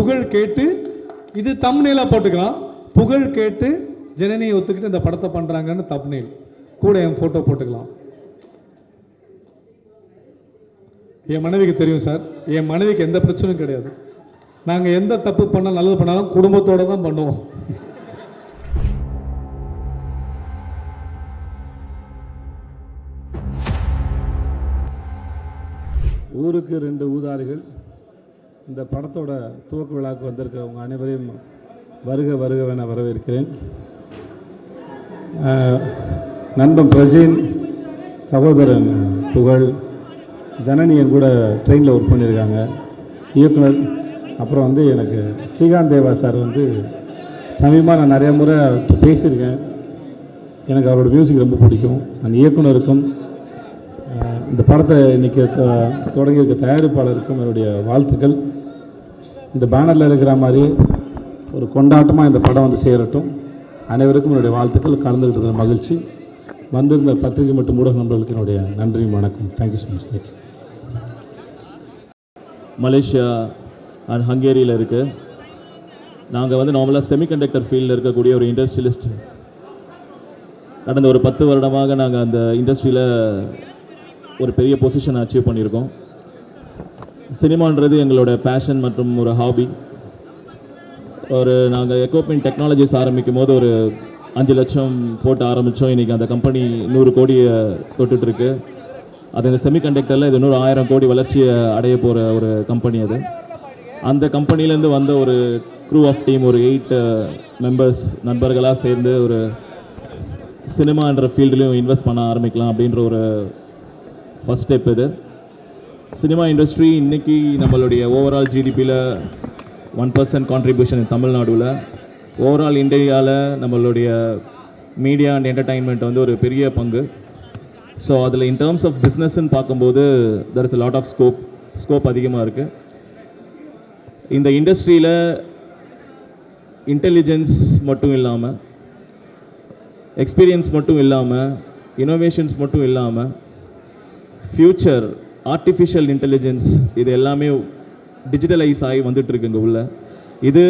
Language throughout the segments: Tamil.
புகழ் கேட்டு இது தம்ப்நெயிலாக போட்டுக்கலாம். புகழ் கேட்டு ஜனனியை ஒத்துக்கிட்டு இந்த படத்தை பண்ணுறாங்கன்னு தம்ப்நெயில் கூட என் ஃபோட்டோ போட்டுக்கலாம். என் மனைவிக்கு தெரியும் சார், என் மனைவிக்கு எந்த பிரச்சனையும் கிடையாது. நாங்கள் எந்த தப்பு பண்ணால் நல்லது பண்ணாலும் குடும்பத்தோடு தான் பண்ணுவோம். ஊருக்கு 2 ஊதாரிகள் இந்த படத்தோட துவக்க விழாவுக்கு வந்திருக்கிறவங்க அனைவரையும் வருக வருகவென வரவேற்கிறேன். நண்பன் பிரஜின், சகோதரன் புகழ், ஜனனி என் கூட ட்ரெயினில் ஒர்க் பண்ணியிருக்காங்க, இயக்குனர். அப்புறம் வந்து எனக்கு ஸ்ரீகாந்த் தேவா சார் வந்து சமீபமாக நான் நிறைய முறை பேசியிருக்கேன். எனக்கு அவரோட மியூசிக் ரொம்ப பிடிக்கும். அந்த இயக்குனருக்கும் இந்த படத்தை இன்றைக்கி தொடங்கியிருக்க தயாரிப்பாளருக்கும் என்னுடைய வாழ்த்துக்கள். இந்த பேனரில் இருக்கிற மாதிரி ஒரு கொண்டாட்டமாக இந்த படம் வந்து சேரட்டும். அனைவருக்கும் என்னுடைய வாழ்த்துக்கள். கலந்துக்கிட்டதில் மகிழ்ச்சி. வந்திருந்த பத்திரிகை மற்றும் ஊடக நண்பர்களுக்கு என்னுடைய நன்றியும் வணக்கம். Thank you so much. Thank you. Malaysia and ஹங்கேரியில் இருக்குது. நாங்கள் வந்து நார்மலாக செமிகண்டக்டர் ஃபீல்டில் இருக்கக்கூடிய ஒரு இண்டஸ்ட்ரியலிஸ்ட். கடந்த ஒரு 10 வருடமாக நாங்கள் அந்த இண்டஸ்ட்ரியில் ஒரு பெரிய பொசிஷன் அச்சீவ் பண்ணியிருக்கோம். சினிமான்றது எங்களோட பேஷன் மற்றும் ஒரு ஹாபி. நாங்கள் எக்யூப்மெண்ட் டெக்னாலஜிஸ் ஆரம்பிக்கும் போது ஒரு 5 லட்சம் போட்டு ஆரம்பித்தோம். இன்றைக்கி அந்த கம்பெனி 100 கோடியை தொட்டுட்ருக்கு. அது இந்த செமிகண்டக்டரில் இது 1000 கோடி வளர்ச்சியை அடைய போகிற ஒரு கம்பெனி. அது அந்த கம்பெனிலேருந்து வந்த ஒரு க்ரூ ஆஃப் டீம், ஒரு 8 மெம்பர்ஸ் நண்பர்களாக சேர்ந்து ஒரு சினிமான்ற ஃபீல்டுலேயும் இன்வெஸ்ட் பண்ண ஆரம்பிக்கலாம் அப்படின்ற ஒரு ஃபஸ்ட் ஸ்டெப் இது. சினிமா இண்டஸ்ட்ரி இன்றைக்கி நம்மளுடைய ஓவரால் ஜிடிபியில் 1% கான்ட்ரிபியூஷன் தமிழ்நாடுவில். ஓவரால் இந்தியாவில் நம்மளுடைய மீடியா அண்ட் என்டர்டைன்மெண்ட் வந்து ஒரு பெரிய பங்கு. ஸோ அதில் இன் டேர்ம்ஸ் ஆஃப் பிஸ்னஸ்ன்னு பார்க்கும்போது there is a lot of scope அதிகமாக இருக்குது. இந்த இண்டஸ்ட்ரியில் இன்டெலிஜென்ஸ் மட்டும் இல்லாமல், எக்ஸ்பீரியன்ஸ் மட்டும் இல்லாமல், இனோவேஷன்ஸ் மட்டும் இல்லாமல், ஃப்யூச்சர் ஆர்டிஃபிஷியல் இன்டெலிஜென்ஸ் இது எல்லாமே டிஜிட்டலைஸ் ஆகி வந்துட்டுருக்குங்க உள்ள. இது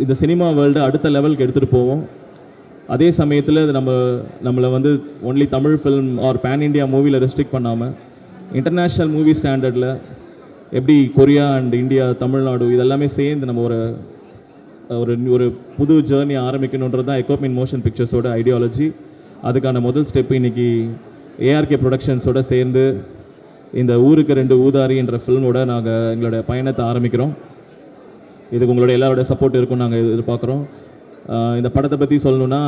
இந்த சினிமா வேர்ல்டு அடுத்த லெவலுக்கு எடுத்துகிட்டு போவோம். அதே சமயத்தில் இது நம்மளை வந்து only Tamil film or pan India மூவியில் ரெஸ்ட்ரிக்ட் பண்ணாமல் இன்டர்நேஷ்னல் மூவி ஸ்டாண்டர்டில் எப்படி கொரியா அண்ட் இந்தியா, தமிழ்நாடு இதெல்லாமே சேர்ந்து நம்ம ஒரு புது ஜேர்னி ஆரம்பிக்கணுன்றது தான் எக்யூப்மெண்ட் மோஷன் பிக்சர்ஸோட ஐடியாலஜி. அதுக்கான முதல் ஸ்டெப் இன்றைக்கி ஏஆர்கே ப்ரொடக்ஷன்ஸோடு சேர்ந்து இந்த ஊருக்கு 2 ஊதாரி என்ற ஃபில்மோட நாங்கள் எங்களுடைய பயணத்தை ஆரம்பிக்கிறோம். இதுக்கு உங்களுடைய எல்லாரோட சப்போர்ட் இருக்கும்னு நாங்கள் எதிர்பார்க்குறோம். இந்த படத்தை பற்றி சொல்லணுன்னா,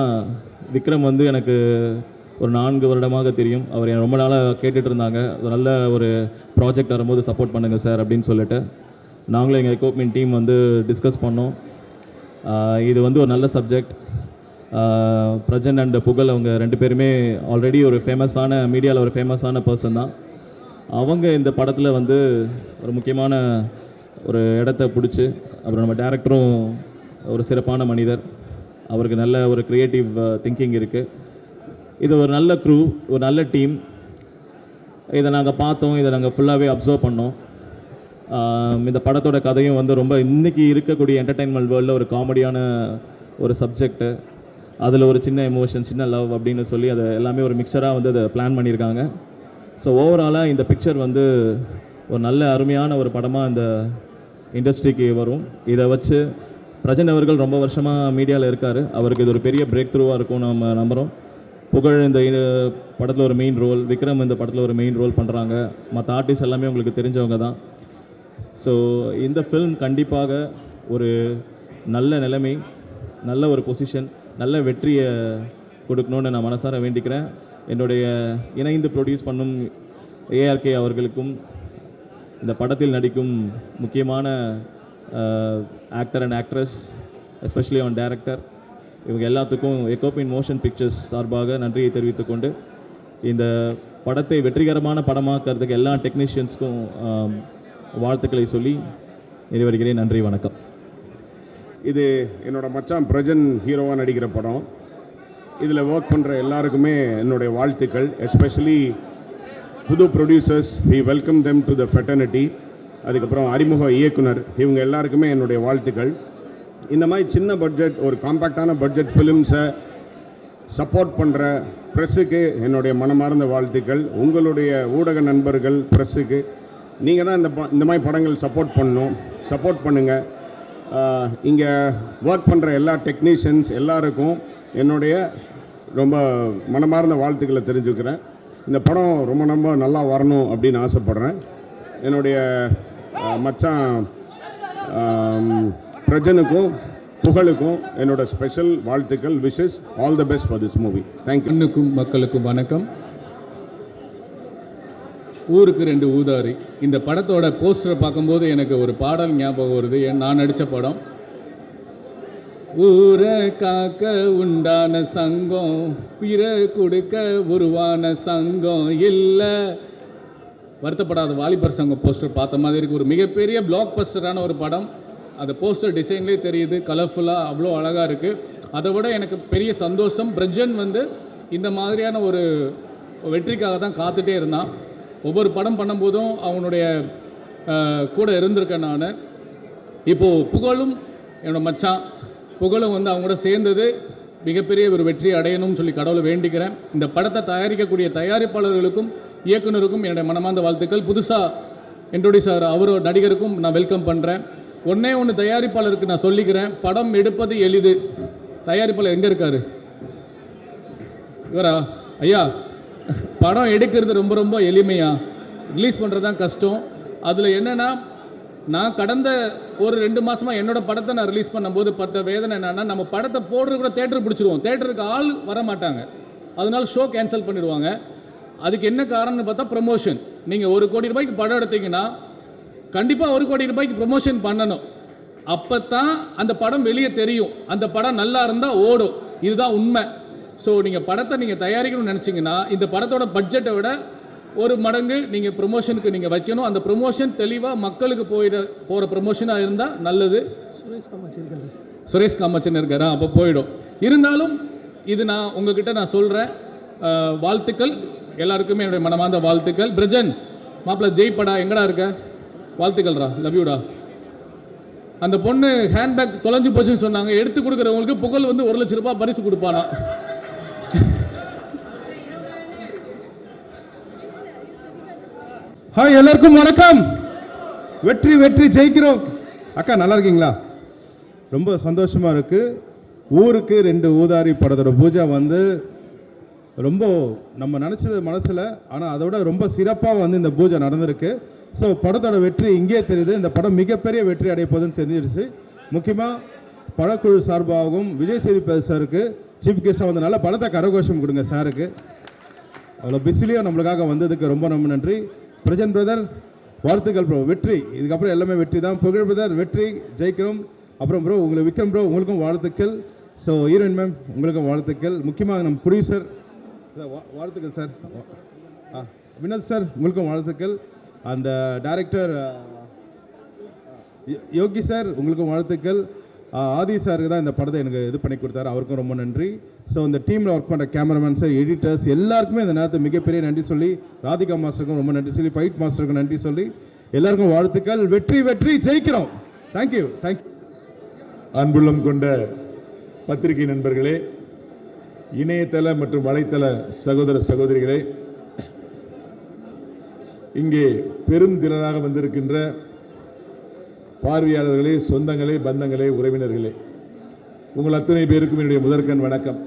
விக்ரம் வந்து எனக்கு ஒரு 4 வருடமாக தெரியும். அவர் ரொம்ப நாளாக கேட்டுட்டு இருந்தாங்க, நல்ல ஒரு ப்ராஜெக்ட் வரும்போது சப்போர்ட் பண்ணுங்கள் சார் அப்படின்னு சொல்லிட்டு நாங்களும் எங்கள் எக்யூப்மெண்ட் டீம் வந்து டிஸ்கஸ் பண்ணோம். இது வந்து ஒரு நல்ல சப்ஜெக்ட். பிரஜன் அண்ட் புகழ் அவங்க 2 பேருமே ஆல்ரெடி ஒரு ஃபேமஸான மீடியாவில் ஒரு ஃபேமஸான பர்சன் தான். அவங்க இந்த படத்தில் வந்து ஒரு முக்கியமான ஒரு இடத்த பிடிச்சி, அப்புறம் நம்ம டேரக்டரும் ஒரு சிறப்பான மனிதர், அவருக்கு நல்ல ஒரு க்ரியேட்டிவ் திங்கிங் இருக்குது. இது ஒரு நல்ல க்ரூ, ஒரு நல்ல டீம். இதை நாங்கள் பார்த்தோம், இதை நாங்கள் ஃபுல்லாகவே அப்சர்வ் பண்ணோம். இந்த படத்தோட கதையும் வந்து ரொம்ப இன்றைக்கி இருக்கக்கூடிய என்டர்டெயின்மெண்ட் வேர்ல்டில் ஒரு காமெடியான ஒரு சப்ஜெக்டு. அதில் ஒரு சின்ன எமோஷன், சின்ன லவ் அப்படின்னு சொல்லி அதை எல்லாமே ஒரு மிக்சராக வந்து அதை பிளான் பண்ணியிருக்காங்க. ஸோ ஓவராலாக இந்த பிக்சர் வந்து ஒரு நல்ல அருமையான ஒரு படமாக இந்த இண்டஸ்ட்ரிக்கு வரும். இதை வச்சு பிரஜன் அவர்கள் ரொம்ப வருஷமாக மீடியாவில் இருக்கார். அவருக்கு இது ஒரு பெரிய பிரேக் த்ரூவாக இருக்கும் நம்ம நம்புகிறோம். புகழ் இந்த படத்தில் ஒரு மெயின் ரோல், விக்ரம் இந்த படத்தில் ஒரு மெயின் ரோல் பண்ணுறாங்க. மற்ற ஆர்டிஸ்ட் எல்லாமே உங்களுக்கு தெரிஞ்சவங்க தான். ஸோ இந்த ஃபில்ம் கண்டிப்பாக ஒரு நல்ல நிலைமை, நல்ல ஒரு பொசிஷன், நல்ல வெற்றியை கொடுக்கணுன்னு நான் மனசார வேண்டிக்கிறேன். என்னுடைய இணைந்து ப்ரொடியூஸ் பண்ணும் ஏஆர்கே அவர்களுக்கும், இந்த படத்தில் நடிக்கும் முக்கியமான actor and actress, especially on director, இவங்க எல்லாத்துக்கும் எக்யூப்மெண்ட் மோஷன் பிக்சர்ஸ் சார்பாக நன்றியை தெரிவித்துக்கொண்டு இந்த படத்தை வெற்றிகரமான படமாக்கிறதுக்கு எல்லா டெக்னீஷியன்ஸ்க்கும் வாழ்த்துக்களை சொல்லி நிறைவடைகிறேன். நன்றி, வணக்கம். இது என்னோட மச்சான் பிரஜன் ஹீரோவாக நடிக்கிற படம். இதில் ஒர்க் பண்ணுற எல்லாருக்குமே என்னுடைய வாழ்த்துக்கள். எஸ்பெஷலி புது producers, we welcome them to the fraternity. அதுக்கப்புறம் அறிமுக இயக்குனர், இவங்க எல்லாருக்குமே என்னுடைய வாழ்த்துக்கள். இந்த மாதிரி சின்ன பட்ஜெட், ஒரு காம்பேக்டான பட்ஜெட் ஃபிலிம்ஸை சப்போர்ட் பண்ணுற ப்ரெஸ்ஸுக்கு என்னுடைய மனமார்ந்த வாழ்த்துக்கள். உங்களுடைய ஊடக நண்பர்கள் ப்ரெஸ்ஸுக்கு நீங்கள் தான் இந்த மாதிரி படங்கள் சப்போர்ட் பண்ணுங்கள். இங்கே ஒர்க் பண்ணுற எல்லா டெக்னீஷியன்ஸ் எல்லாருக்கும் என்னுடைய ரொம்ப மனமார்ந்த வாழ்த்துக்களை தெரிஞ்சுக்கிறேன். இந்த படம் ரொம்ப நல்லா வரணும் அப்படின்னு ஆசைப்பட்றேன். என்னுடைய மச்சான் பிரஜனுக்கும் புகழுக்கும் என்னோட ஸ்பெஷல் வாழ்த்துக்கள். Wishes all the best for this movie. Thank you. அண்ணுக்கும் மக்களுக்கும் வணக்கம். ஊருக்கு 2 ஊதாரி. இந்த படத்தோட போஸ்டரை பார்க்கும்போது எனக்கு ஒரு பாடல் ஞாபகம் வருது. நான் நடித்த படம். ஊரை காக்க உண்டான சங்கம், பிற கொடுக்க உருவான சங்கம் இல்லை. வருத்தப்படாத வாலிபர் சங்கம் போஸ்டர் பார்த்த மாதிரி இருக்குது. ஒரு மிகப்பெரிய பிளாக் பஸ்டரான ஒரு படம். அந்த போஸ்டர் டிசைன்லேயே தெரியுது, கலர்ஃபுல்லாக அவ்வளோ அழகாக இருக்குது. அதை விட எனக்கு பெரிய சந்தோஷம், பிரஜன் இந்த மாதிரியான ஒரு வெற்றிக்காக தான் காத்துட்டே இருந்தான். ஒவ்வொரு படம் பண்ணும்போதும் அவனுடைய கூட இருந்திருக்கேன் நான். இப்போது புகழும் என்னோட மச்சான் புகழும் அவங்க கூட சேர்ந்தது மிகப்பெரிய ஒரு வெற்றி அடையணும்னு சொல்லி கடவுளை வேண்டிக்கிறேன். இந்த படத்தை தயாரிக்கக்கூடிய தயாரிப்பாளர்களுக்கும் இயக்குனருக்கும் என்னுடைய மனமார்ந்த வாழ்த்துக்கள். புதுசாக இன்ட்ரோடியூஸ் ஆகிற அவரோட நடிகருக்கும் நான் வெல்கம் பண்ணுறேன். ஒன்று தயாரிப்பாளருக்கு நான் சொல்லிக்கிறேன், படம் எடுப்பது எளிது. தயாரிப்பாளர் எங்கே இருக்கார்? இவரா? ஐயா, படம் எடுக்கிறது ரொம்ப எளிமையாக, ரிலீஸ் பண்ணுறது தான் கஷ்டம். அதில் என்னென்னா, நான் கடந்த ஒரு 2 மாதமாக என்னோடய படத்தை நான் ரிலீஸ் பண்ணும்போது பட்ட வேதனை என்னென்னா, நம்ம படத்தை போடுறது கூட தேட்டர் பிடிச்சிருவோம், தேட்டருக்கு ஆள் வர மாட்டாங்க, அதனால ஷோ கேன்சல் பண்ணிடுவாங்க. அதுக்கு என்ன காரணம்னு பார்த்தா ப்ரமோஷன். நீங்கள் 1 கோடி ரூபாய்க்கு படம் எடுத்தீங்கன்னா கண்டிப்பாக 1 கோடி ரூபாய்க்கு ப்ரமோஷன் பண்ணணும். அப்போ தான் அந்த படம் வெளியே தெரியும், அந்த படம் நல்லா இருந்தால் ஓடும். இதுதான் உண்மை. ஸோ நீங்கள் படத்தை நீங்கள் தயாரிக்கணும்னு நினச்சிங்கன்னா இந்த படத்தோட பட்ஜெட்டை விட 1 மடங்கு நீங்கள் ப்ரொமோஷனுக்கு நீங்கள் வைக்கணும். அந்த ப்ரொமோஷன் தெளிவாக மக்களுக்கு போகிற ப்ரொமோஷனாக இருந்தால் நல்லது. சுரேஷ் காமாட்சன் இருக்காரா? அப்போ போயிடும். இருந்தாலும் இது நான் உங்ககிட்ட நான் சொல்கிறேன், வாழ்த்துக்கள் எல்லாருக்குமே, என்னுடைய மனமார்ந்த வாழ்த்துக்கள். பிரஜன் மாப்பிள்ள ஜெய்படா எங்கடா இருக்க? வாழ்த்துக்கள்ரா, லவ்யூடா. அந்த பொண்ணு ஹேண்ட்பேக் தொலைஞ்சு போச்சுன்னு சொன்னாங்க, எடுத்து கொடுக்குறவங்களுக்கு புகழ் 1 லட்சம் ரூபாய் பரிசு கொடுப்பானா. ஹாய், எல்லாருக்கும் வணக்கம். வெற்றி ஜெயிக்கிறோம். அக்கா நல்லா இருக்கீங்களா? ரொம்ப சந்தோஷமா இருக்கு. ஊருக்கு 2 ஊதாரி படத்தோட பூஜை ரொம்ப நம்ம நினச்சது மனசில், ஆனால் அதை விட ரொம்ப சிறப்பாக இந்த பூஜை நடந்திருக்கு. ஸோ படத்தோட வெற்றி இங்கே தெரியுது. இந்த படம் மிகப்பெரிய வெற்றி அடைய போகுதுன்னு தெரிஞ்சிருச்சு. முக்கியமாக படக்குழு சார்பாகவும் விஜய் சேதுபதி சாருக்கு சீஃப் கெஸ்டாக நல்ல படத்தை கரகோஷம் கொடுங்க சாருக்கு. அவ்வளோ பிஸிலியும் நம்மளுக்காக வந்ததுக்கு ரொம்ப நன்றி. பிரஜன் பிரதர் வாழ்த்துக்கள் ப்ரோ. வெற்றி, இதுக்கப்புறம் எல்லாமே வெற்றி தான். புகழ் பிரதர் வெற்றி, ஜெயிக்கிறோம். அப்புறம் ப்ரோ உங்களுக்கு விக்ரம் ப்ரோ உங்களுக்கும் வாழ்த்துக்கள். ஸோ ஹீரோயின் மேம் உங்களுக்கும் வாழ்த்துக்கள். முக்கியமாக நம்ம ப்ரொடியூசர் வாழ்த்துக்கள் சார். வினோத் சார் உங்களுக்கும் வாழ்த்துக்கள். அண்ட் டைரக்டர் யோகி சார் உங்களுக்கும் வாழ்த்துக்கள். ஆதி சாருக்கு தான் இந்த படத்தை எனக்கு இது பண்ணி கொடுத்தாரு, அவருக்கும் ரொம்ப நன்றி. ஸோ இந்த டீமில் ஒர்க் பண்ணுற கேமராமேன் சார், எடிட்டர்ஸ் எல்லாருக்குமே இந்த நேரத்தை மிகப்பெரிய நன்றி சொல்லி, ராதிகா மாஸ்டருக்கும் ரொம்ப நன்றி சொல்லி, ஃபைட் மாஸ்டருக்கும் நன்றி சொல்லி எல்லாருக்கும் வாழ்த்துக்கள். வெற்றி ஜெயிக்கிறோம். தேங்க்யூ. அன்புள்ளம் கொண்ட பத்திரிகை நண்பர்களே, இணையதள மற்றும் வலைத்தள சகோதர சகோதரிகளே, இங்கே பெருந்திரளாக வந்திருக்கின்ற பார்வையாளர்களே, சொந்தங்களே, பந்தங்களே, உறவினர்களே, உங்கள் அத்தனை பேருக்கும் என்னுடைய முதற்கண் வணக்கம்.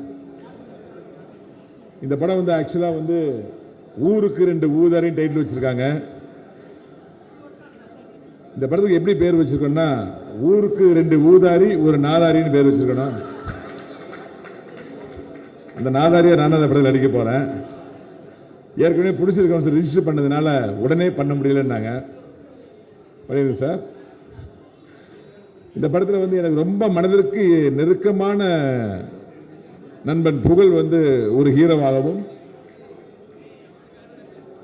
இந்த படம் ஆக்சுவலாக ஊருக்கு 2 ஊதாரின்னு டைட்டில் வச்சுருக்காங்க. இந்த படத்துக்கு எப்படி பேர் வச்சுருக்கோன்னா, ஊருக்கு 2 ஊதாரி ஒரு நாதாரின்னு பேர் வச்சுருக்கணும். அந்த நாதாரியாக நான் அந்த படத்தில் நடிக்க போகிறேன். ஏற்கனவே பிடிச்சிருக்கோம், ரிஜிஸ்டர் பண்ணதுனால உடனே பண்ண முடியலன்னாங்க. பண்ணிடுங்க சார். இந்த படத்தில் எனக்கு ரொம்ப மனதிற்கு நெருக்கமான நண்பன் புகழ் ஒரு ஹீரோவாகவும்,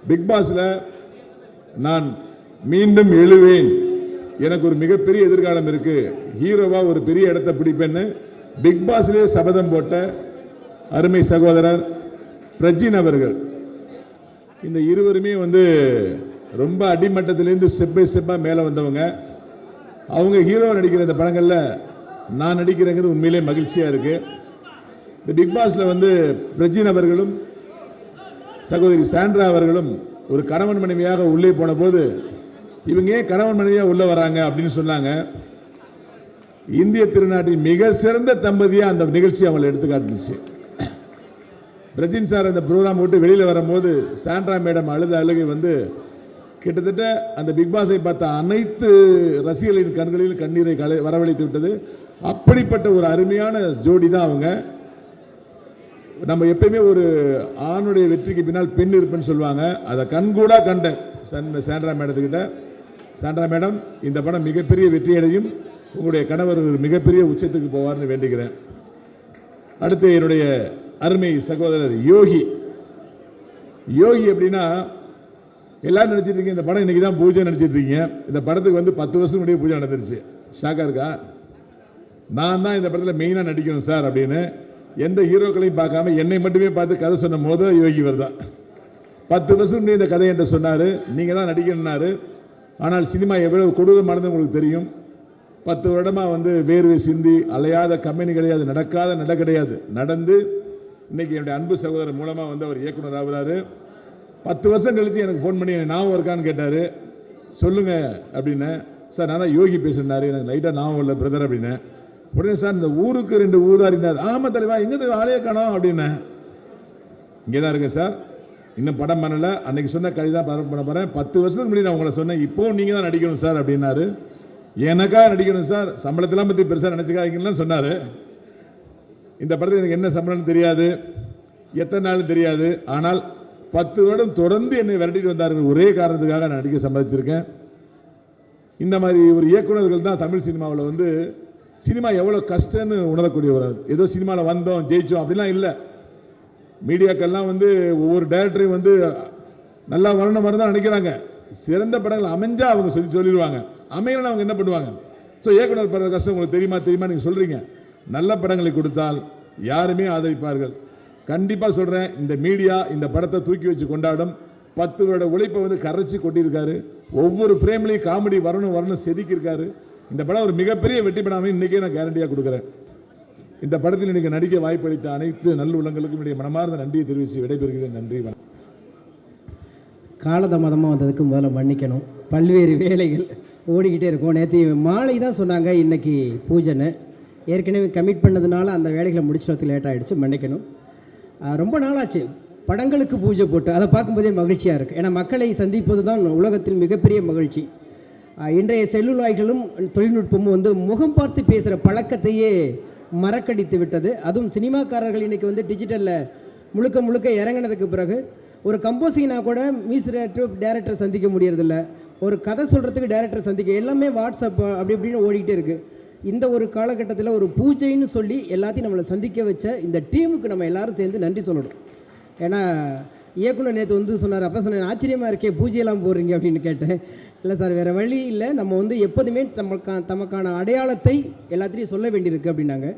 பிக் பாஸில் நான் மீண்டும் எழுவேன், எனக்கு ஒரு மிகப்பெரிய எதிர்காலம் இருக்கு, ஹீரோவா ஒரு பெரிய இடத்தை பிடிப்பேன்னு பிக் பாஸ்லேயே சபதம் போட்ட அருமை சகோதரர் பிரஜின் அவர்கள். இந்த இருவருமே ரொம்ப அடிமட்டத்திலேருந்து ஸ்டெப் பை ஸ்டெப்பாக மேலே வந்தவங்க. அவங்க ஹீரோ நடிக்கிற இந்த படங்களில் நான் நடிக்கிறேங்கிறது உண்மையிலே மகிழ்ச்சியாக இருக்குது. இந்த பிக் பாஸில் வந்து பிரஜின் அவர்களும் சகோதரி சாண்ட்ரா அவர்களும் ஒரு கணவன் மனைவியாக உள்ளே போன போது இவங்க ஏன் கணவன் மனைவியாக உள்ளே வராங்க அப்படின்னு சொன்னாங்க. இந்திய திருநாட்டின் மிக சிறந்த தம்பதியாக அந்த நிகழ்ச்சி அவங்களை எடுத்துக்காட்டுச்சு. பிரஜின் சார் அந்த ப்ரோக்ராம் விட்டு வெளியில் வரும்போது சாண்ட்ரா மேடம் அழுகை வந்து கிட்டத்தட்ட அந்த பிக் பாஸை பார்த்த அனைத்து ரசிகர்களின் கண்களில் கண்ணீரை வரவழைத்து விட்டது. அப்படிப்பட்ட ஒரு அருமையான ஜோடி தான் அவங்க. நம்ம எப்பயுமே ஒரு ஆணுடைய வெற்றிக்கு பின்னால் பெண் இருப்புன்னு சொல்லுவாங்க. அதை கண்கூடா கண்டேன் சாண்ட்ரா மேடத்துக்கிட்ட. சாண்ட்ரா மேடம், இந்த படம் மிகப்பெரிய வெற்றியடையும், உங்களுடைய கணவர் ஒரு மிகப்பெரிய உச்சத்துக்கு போவார்னு வேண்டுகிறேன். அடுத்து என்னுடைய அருமை சகோதரர் யோகி. யோகி அப்படின்னா எல்லாரும் நினச்சிட்டு இருக்கீங்க இந்த படம் இன்னைக்கு தான் பூஜை நினச்சிட்டு இருக்கீங்க. இந்த படத்துக்கு வந்து 10 வருஷம் முன்னாடியே பூஜை நடந்துருச்சு. ஷாக்காக இருக்கா? நான் தான் இந்த படத்தில் மெயினாக நடிக்கணும் சார் அப்படின்னு எந்த ஹீரோக்களையும் பார்க்காம என்னை மட்டுமே பார்த்து கதை சொன்ன போது யோகி தான் 10 வருஷம் முன்னாடி இந்த கதை என்கிட்ட சொன்னார். நீங்கள் தான் நடிக்கணும்னாரு. ஆனால் சினிமா எவ்வளவு கொடூரமானது உங்களுக்கு தெரியும். 10 வருடமாக வந்து வேர்வை சிந்தி அலையாத கம்பெனி கிடையாது, நடக்காத நட கிடையாது, நடந்து இன்னைக்கு என்னுடைய அன்பு சகோதரர் மூலமாக வந்து அவர் இயக்குனர் ஆகுறாரு. 10 வருஷம் கழிச்சு எனக்கு ஃபோன் பண்ணி எனக்கு ஞாபகம் இருக்கான்னு கேட்டார். சொல்லுங்க அப்படின்னு. சார் நான் தான் யோகி பேசுனாரு, எனக்கு லைட்டாக ஞாபகம் இல்லை பிரதர் அப்படின்னு. உடனே சார் இந்த ஊருக்கு 2 ஊதாரினார். ஆமாம் தலைவா, எங்கே தலைவா ஆளையே காணோம் அப்படின்னு. இங்கே தான் இருக்கேன் சார், இன்னும் படம் பண்ணலை, அன்னைக்கு சொன்ன கதை தான் பண்ண போகிறேன். 10 வருஷத்துக்கு முன்னாடி நான் உங்களை சொன்னேன், இப்போவும் நீங்கள் தான் நடிக்கணும் சார் அப்படின்னாரு. எனக்காக நடிக்கணும் சார், சம்பளத்தெல்லாம் பற்றி பெருசாக நினச்சிக்காதீங்கன்னு சொன்னார். இந்த படத்துக்கு எனக்கு என்ன சம்பளம்னு தெரியாது, எத்தனை நாள் தெரியாது. ஆனால் 10 வருடம் தொடர்ந்து என்னை விரட்டிட்டு வந்தார்கள். ஒரே காரணத்துக்காக நான் நடிக்க சம்பாதிச்சிருக்கேன். இந்த மாதிரி ஒரு இயக்குநர்கள் தான் தமிழ் சினிமாவில் வந்து சினிமா எவ்வளோ கஷ்டம்னு உணரக்கூடியவர். ஏதோ சினிமாவில் வந்தோம் ஜெயிச்சோம் அப்படிலாம் இல்லை. மீடியாக்கள்லாம் வந்து ஒவ்வொரு டைரக்டரையும் வந்து நல்லா வரணும் தான் நினைக்கிறாங்க. சிறந்த படங்கள் அமைஞ்சா அவங்க சொல்லிடுவாங்க, அமையலாம் அவங்க என்ன பண்ணுவாங்க. ஸோ இயக்குனர் படுற கஷ்டம் உங்களுக்கு தெரியுமா நீங்கள் சொல்கிறீங்க. நல்ல படங்களை கொடுத்தால் யாருமே ஆதரிப்பார்கள். கண்டிப்பாக சொல்கிறேன், இந்த மீடியா இந்த படத்தை தூக்கி வச்சு கொண்டாடும். 10 வருட உழைப்பை வந்து கரைச்சி கொட்டியிருக்காரு. ஒவ்வொரு ஃப்ரேம்லையும் காமெடி வரணும் செதுக்கியிருக்காரு. இந்த படம் ஒரு மிகப்பெரிய வெற்றி படாமல் இன்றைக்கே நான் கேரண்டியாக கொடுக்குறேன். இந்த படத்தில் இன்றைக்கி நடிக்க வாய்ப்பளித்த அனைத்து நல்லுள்ளங்களுக்கும் என்னுடைய மனமார்ந்த நன்றியை தெரிவித்து விடைபெறுகிறேன். நன்றி. காலதாமதமாக வந்ததுக்கு முதல்ல மன்னிக்கணும். பல்வேறு வேலைகள் ஓடிக்கிட்டே இருக்கும். நேற்று மாலை தான் சொன்னாங்க இன்றைக்கி பூஜைன்னு. ஏற்கனவே கமிட் பண்ணதுனால அந்த வேலைகளை முடிச்சுறதுக்கு லேட் ஆகிடுச்சு, மன்னிக்கணும். ரொம்ப நாளாச்சு படங்களுக்கு பூஜை போட்டு, அதை பார்க்கும்போதே மகிழ்ச்சியாக இருக்குது. ஏன்னா மக்களை சந்திப்பது தான் உலகத்தில் மிகப்பெரிய மகிழ்ச்சி. இன்றைய செல்லுலாய்களும் தொழில்நுட்பமும் வந்து முகம் பார்த்து பேசுகிற பழக்கத்தையே மறக்கடித்து விட்டது. அதுவும் சினிமாக்காரர்கள் இன்றைக்கி வந்து டிஜிட்டலில் முழுக்க இறங்கினதுக்கு பிறகு ஒரு கம்போசிங்னா கூட மியூசிக் டேரக்டர் சந்திக்க முடியறதில்ல, ஒரு கதை சொல்கிறதுக்கு டேரக்டர் சந்திக்க, எல்லாமே வாட்ஸ்அப் அப்படி இப்படின்னு ஓடிக்கிட்டே இருக்குது. இந்த ஒரு காலகட்டத்தில் ஒரு பூஜைன்னு சொல்லி எல்லாத்தையும் நம்மளை சந்திக்க வச்ச இந்த டீமுக்கு நம்ம எல்லோரும் சேர்ந்து நன்றி சொல்லணும். ஏன்னா இயக்குனர் நேற்று வந்து சொன்னார், அப்போ சொன்னேன் ஆச்சரியமாக இருக்கே பூஜையெல்லாம் போடுறீங்க அப்படின்னு கேட்டேன். இல்லை சார், வேறு வழி இல்லை, நம்ம வந்து எப்போதுமே தமக்கான அடையாளத்தை எல்லாத்தையும் சொல்ல வேண்டியிருக்கு அப்படின்னாங்க.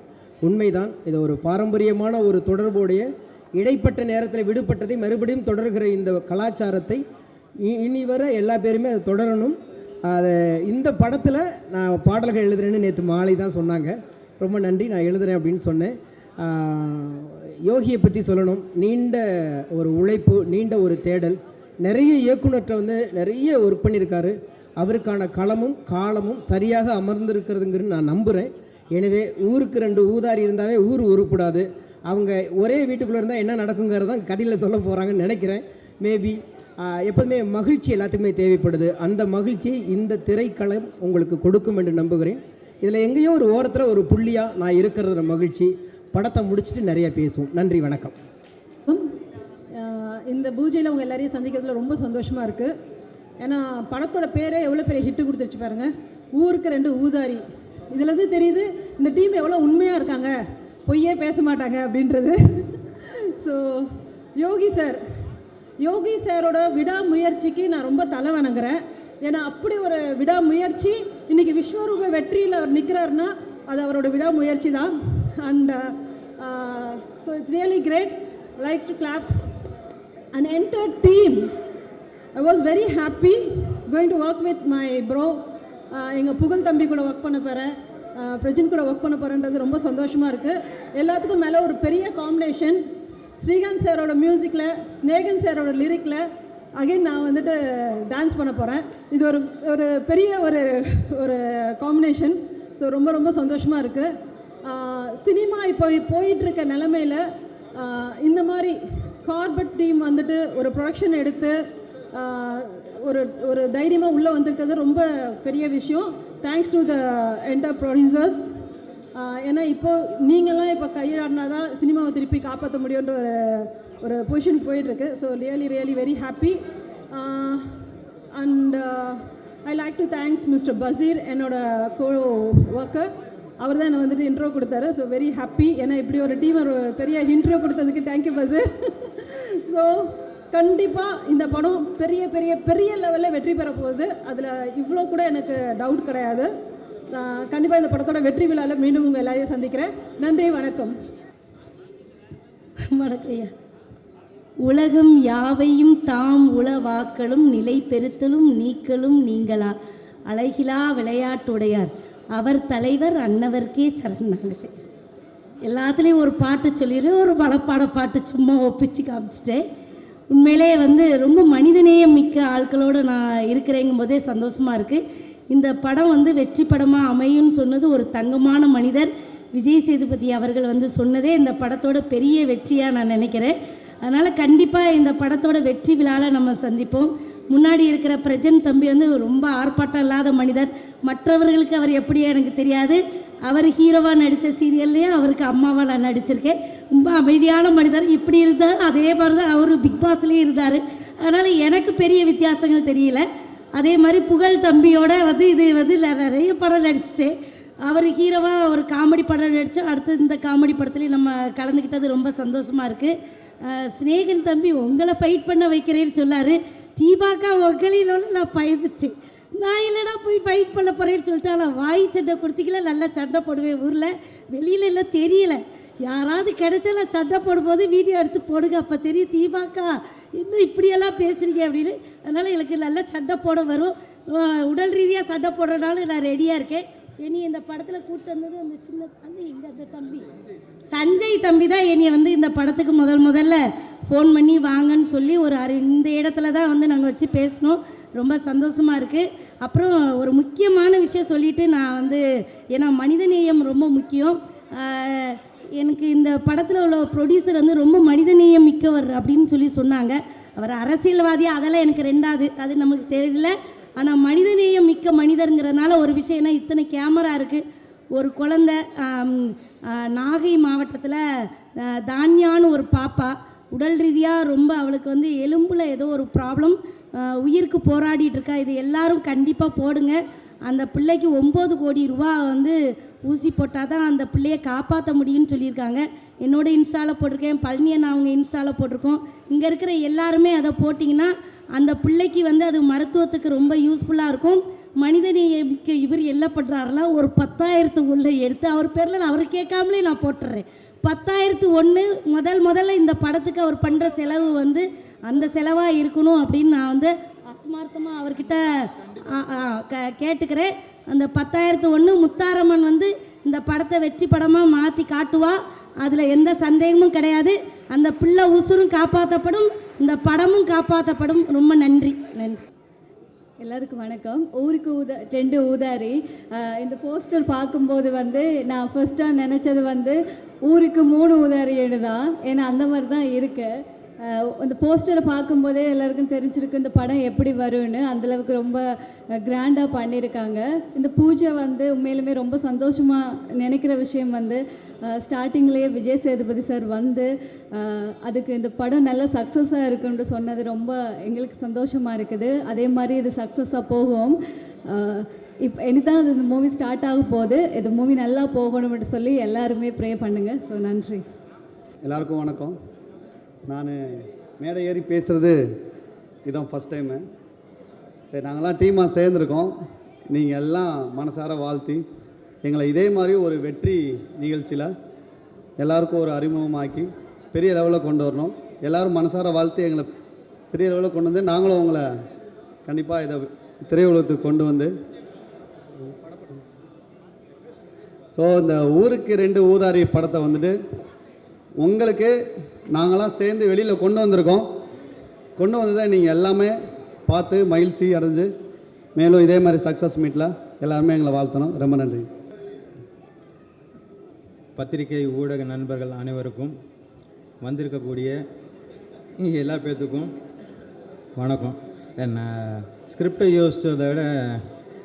உண்மைதான். இது ஒரு பாரம்பரியமான ஒரு தொடர்புடைய இடைப்பட்ட நேரத்தில் விடுபட்டதை மறுபடியும் தொடர்கிற இந்த கலாச்சாரத்தை இனி வர எல்லா பேருமே அதை தொடரணும். அதை இந்த படத்தில் நான் பாடல்கள் எழுதுறேன்னு நேற்று மாலை தான் சொன்னாங்க. ரொம்ப நன்றி, நான் எழுதுகிறேன் அப்படின்னு சொன்னேன். யோகியை பற்றி சொல்லணும். நீண்ட ஒரு உழைப்பு, நீண்ட ஒரு தேடல், நிறைய இயக்குனர்கிட்ட வந்து நிறைய ஒர்க் பண்ணியிருக்காரு. அவருக்கான களமும் காலமும் சரியாக அமர்ந்திருக்கிறதுங்கிறது நான் நம்புகிறேன். எனவே ஊருக்கு 2 ஊதாரி இருந்தாவே ஊர் உருப்படாது. அவங்க ஒரே வீட்டுக்குள்ளே இருந்தால் என்ன நடக்குங்கிறது தான் கதையில் சொல்ல போகிறாங்கன்னு நினைக்கிறேன். மேபி எப்போதுமே மகிழ்ச்சி எல்லாத்துக்குமே தேவைப்படுது. அந்த மகிழ்ச்சி இந்த திரைக்களம் உங்களுக்கு கொடுக்கும் என்று நம்புகிறேன். இதில் எங்கேயோ ஒரு ஓரத்தில் ஒரு புள்ளியாக நான் இருக்கிறது மகிழ்ச்சி. படத்தை முடிச்சுட்டு நிறைய பேசுவோம். நன்றி, வணக்கம். இந்த பூஜையில் உங்கள் எல்லாரையும் சந்திக்கிறதுல ரொம்ப சந்தோஷமாக இருக்குது. ஏன்னா படத்தோட பேரே எவ்வளோ பெரிய ஹிட்டு கொடுத்துருச்சு பாருங்கள். ஊருக்கு 2 ஊதாரி. இதில் தெரியுது இந்த டீம் எவ்வளோ உண்மையாக இருக்காங்க, பொய்யே பேச மாட்டாங்க அப்படின்றது. ஸோ யோகி சாரோட விடாமுயற்சிக்கு நான் ரொம்ப தலை வணங்குறேன். ஏன்னா அப்படி ஒரு விடாமுயற்சி இன்றைக்கி விஸ்வரூப வெற்றியில் அவர் நிற்கிறாருன்னா அது அவரோட விடாமுயற்சி தான். And so it's really great. Likes to clap an entire team. I was very happy going to work with my bro. எங்கள் புகழ் தம்பி கூட ஒர்க் பண்ண போகிறேன், பிரஜின் கூட ஒர்க் பண்ண போகிறேன்றது ரொம்ப சந்தோஷமாக இருக்குது. எல்லாத்துக்கும் மேலே ஒரு பெரிய காம்பினேஷன், ஸ்ரீகாந்த் சாரோட மியூசிக்கில், ஸ்னேகன் சாரோட லிரிக்கில் அகைன் நான் வந்துட்டு டான்ஸ் பண்ண போகிறேன். இது ஒரு ஒரு பெரிய ஒரு ஒரு காம்பினேஷன். ஸோ ரொம்ப ரொம்ப சந்தோஷமாக இருக்குது. சினிமா இப்போ போயிட்டுருக்க நிலமையில் இந்த மாதிரி கார்பெட் டீம் வந்துட்டு ஒரு ப்ரொடக்ஷன் எடுத்து ஒரு ஒரு தைரியமாக உள்ளே வந்திருக்கிறது ரொம்ப பெரிய விஷயம். Thanks to the enter producers. ஏன்னா இப்போது நீங்கள்லாம் இப்போ கையாடினா தான் சினிமாவை திருப்பி காப்பாற்ற முடியுன்ற ஒரு பொசிஷனுக்கு போயிட்டுருக்கு. So really very happy. And I like to thanks mister Basheer, என்னோட கோ ஒர்க்கர். அவர் தான் என்னை வந்துட்டு இன்ட்ரோ கொடுத்தாரு. So very happy. ஏன்னா இப்படி ஒரு டீம் ஒரு பெரிய இன்ட்ரோ கொடுத்ததுக்கு தேங்க்யூ பசீர். ஸோ கண்டிப்பாக இந்த படம் பெரிய பெரிய பெரிய லெவலில் வெற்றி பெற போகுது. அதில் இவ்வளோ கூட எனக்கு டவுட் கிடையாது. கண்டிப்பாக இந்த படத்தோட வெற்றி விழாவில் மீண்டும் உங்கள் எல்லாரையும் சந்திக்கிறேன். நன்றி, வணக்கம். வணக்கம் ஐயா. உலகம் யாவையும் தாம் உளவாக்களும் நிலை பெறுத்தலும் நீக்கலும் நீங்களா அழகிலா விளையாட்டுடையார் அவர் தலைவர் அன்னவர்க்கே சரணாங்களே. எல்லாத்துலேயும் ஒரு பாட்டு சொல்லிடுறேன், ஒரு பலப்பாட பாட்டு சும்மா ஒப்பிச்சு காமிச்சிட்டேன். உண்மையிலே ரொம்ப மனிதநேயம் மிக்க ஆட்களோடு நான் இருக்கிறேங்கும் போதே சந்தோஷமாக இருக்குது. இந்த படம் வெற்றி படமாக அமையும்னு சொன்னது ஒரு தங்கமான மனிதர் விஜய் சேதுபதி அவர்கள் சொன்னதே இந்த படத்தோட பெரிய வெற்றியாக நான் நினைக்கிறேன். அதனால் கண்டிப்பாக இந்த படத்தோட வெற்றி விழாவில் நம்ம சந்திப்போம். முன்னாடி இருக்கிற பிரஜன் தம்பி ரொம்ப ஆர்ப்பாட்டம் இல்லாத மனிதர். மற்றவர்களுக்கு அவர் எப்படியா எனக்கு தெரியாது. அவர் ஹீரோவாக நடித்த சீரியல்லையே அவருக்கு அம்மாவாக நான் நடிச்சிருக்கேன். ரொம்ப அமைதியான மனிதர். இப்படி இருந்தார், அதே மாதிரி தான் அவர் பிக் பாஸ்லேயும் இருந்தார். அதனால் எனக்கு பெரிய வித்தியாசங்கள் தெரியல. அதே மாதிரி புகழ் தம்பியோட இது நிறைய படம் நடிச்சிட்டேன். அவர் ஹீரோவாக ஒரு காமெடி படம் நடித்தோம். அடுத்து இந்த காமெடி படத்துலேயும் நம்ம கலந்துக்கிட்டது ரொம்ப சந்தோஷமாக இருக்குது. ஸ்னேகன் தம்பி உங்களை ஃபைட் பண்ண வைக்கிறேன்னு சொன்னார். தீபாக்கா உங்களிலோட நான் பயந்துச்சு. நான் இல்லைனா போய் ஃபைட் பண்ண போகிறேன்னு சொல்லிட்டு நான் வாய் சண்டை கொடுத்திக்கல. நல்லா சண்டை போடுவேன் ஊரில், வெளியில் எல்லாம் தெரியலை. யாராவது கிடைச்சால சண்டை போடும்போது வீடியோ எடுத்து போடுங்க, அப்போ தெரியும் தீபாக்கா இன்னும் இப்படியெல்லாம் பேசுகிறீங்க அப்படின்னு. அதனால் எனக்கு நல்லா சண்டை போட வரும். உடல் ரீதியாக சண்டை போடுறதுனால நான் ரெடியாக இருக்கேன். இனி இந்த படத்தில் கூப்பிட்டு வந்தது அந்த சின்ன அந்த தம்பி சஞ்சய் தம்பி தான் என்னை இந்த படத்துக்கு முதல்ல ஃபோன் பண்ணி வாங்கன்னு சொல்லி இந்த இடத்துல தான் நாங்கள் வச்சு பேசினோம். ரொம்ப சந்தோஷமாக இருக்குது. அப்புறம் ஒரு முக்கியமான விஷயம் சொல்லிவிட்டு நான் ஏன்னா மனிதநேயம் ரொம்ப முக்கியம். எனக்கு இந்த படத்தில் உள்ள ப்ரொடியூசர் ரொம்ப மனிதநேயம் மிக்கவர் அப்படின்னு சொல்லி சொன்னாங்க. அவர் அரசியல்வாதி அதெல்லாம் எனக்கு ரெண்டாவது, அது நமக்கு தெரியல. ஆனால் மனிதநேயம் மிக்க மனிதருங்கிறதுனால ஒரு விஷயம், ஏன்னா இத்தனை கேமரா இருக்குது. ஒரு குழந்தை நாகை மாவட்டத்தில் தான்யான்னு ஒரு பாப்பா உடல் ரீதியாக ரொம்ப அவளுக்கு எலும்பில் ஏதோ ஒரு ப்ராப்ளம், உயிருக்கு போராடிட்டு இருக்கா. இது எல்லாரும் கண்டிப்பாக போடுங்க. அந்த பிள்ளைக்கு 9 கோடி ரூபா ஊசி போட்டால் தான் அந்த பிள்ளையை காப்பாற்ற முடியும்னு சொல்லியிருக்காங்க. என்னோட இன்ஸ்டாவில் போட்டிருக்கேன், பழனியன் அவங்க இன்ஸ்டாவில் போட்டிருக்கோம். இங்கே இருக்கிற எல்லாருமே அதை போட்டிங்கன்னா அந்த பிள்ளைக்கு அது மருத்துவத்துக்கு ரொம்ப யூஸ்ஃபுல்லாக இருக்கும். மனிதநேயமிக்க இவர் என்ன பண்ணுறாருலாம், ஒரு 10,000 எடுத்து அவர் பேரில் நான் அவர் கேட்காமலே நான் போட்டுடுறேன். 10,001 முதல்ல இந்த படத்துக்கு அவர் பண்ணுற செலவு அந்த செலவாக இருக்கணும் அப்படின்னு நான் ஆத்மார்த்தமாக அவர்கிட்ட கேட்டுக்கிறேன். அந்த 10,001 முத்தாரம்மன் இந்த படத்தை வெற்றி படமாக மாற்றி காட்டுவா, அதில் எந்த சந்தேகமும் கிடையாது. அந்த பிள்ளை உசுரும் காப்பாற்றப்படும், இந்த படமும் காப்பாற்றப்படும். ரொம்ப நன்றி. எல்லாருக்கும் வணக்கம். ஊருக்கு 2 ஊதாரி. இந்த போஸ்டர் பார்க்கும்போது நான் ஃபர்ஸ்ட்டாக நினச்சது ஊருக்கு 3 ஊதாரின்னு தான். ஏன்னா அந்த மாதிரி தான் இருக்குது. அந்த போஸ்டரை பார்க்கும்போதே எல்லாருக்கும் தெரிஞ்சிருக்கு இந்த படம் எப்படி வரும்னு. அந்தளவுக்கு ரொம்ப கிராண்டாக பண்ணியிருக்காங்க. இந்த பூஜை உண்மையிலுமே ரொம்ப சந்தோஷமாக நினைக்கிற விஷயம் ஸ்டார்டிங்லேயே விஜய் சேதுபதி சார் அதுக்கு இந்த படம் நல்ல சக்ஸஸாக இருக்குன்னு சொன்னது ரொம்ப எங்களுக்கு சந்தோஷமாக இருக்குது. அதே மாதிரி இது சக்ஸஸாக போகும். இப்போ இனிதான் இந்த மூவி ஸ்டார்ட் ஆக போகுது. இது மூவி நல்லா போகணும்னு சொல்லி எல்லாருமே ப்ரே பண்ணுங்கள். ஸோ நன்றி. எல்லாருக்கும் வணக்கம். நான் மேடை ஏறி பேசுகிறது இதுதான் ஃபஸ்ட் டைமு. சரி, நாங்கள்லாம் டீமாக சேர்ந்துருக்கோம். நீங்கள் எல்லாம் மனசார வாழ்த்தி எங்களை இதே மாதிரி ஒரு வெற்றி நிகழ்ச்சியில் எல்லாருக்கும் ஒரு அறிமுகமாக்கி பெரிய லெவலில் கொண்டு வரணும். எல்லோரும் மனசார வாழ்த்தி எங்களை பெரிய லெவலில் கொண்டு வந்து நாங்களும் உங்களை கண்டிப்பாக இதை திரையுலகத்துக்கு கொண்டு வந்து ஸோ இந்த ஊருக்கு 2 ஊதாரி படத்தை வந்துட்டு உங்களுக்கு நாங்களாம் சேர்ந்து வெளியில் கொண்டு வந்திருக்கோம். கொண்டு வந்ததை நீங்கள் எல்லாமே பார்த்து மகிழ்ச்சி அடைஞ்சு மேலும் இதே மாதிரி சக்ஸஸ் மீட்டில் எல்லாருமே எங்களை வாழ்த்தணும். ரொம்ப நன்றி. பத்திரிகை ஊடக நண்பர்கள் அனைவருக்கும் வந்திருக்கக்கூடிய எல்லா பேர்த்துக்கும் வணக்கம். நான் ஸ்கிரிப்டை யோசித்ததை விட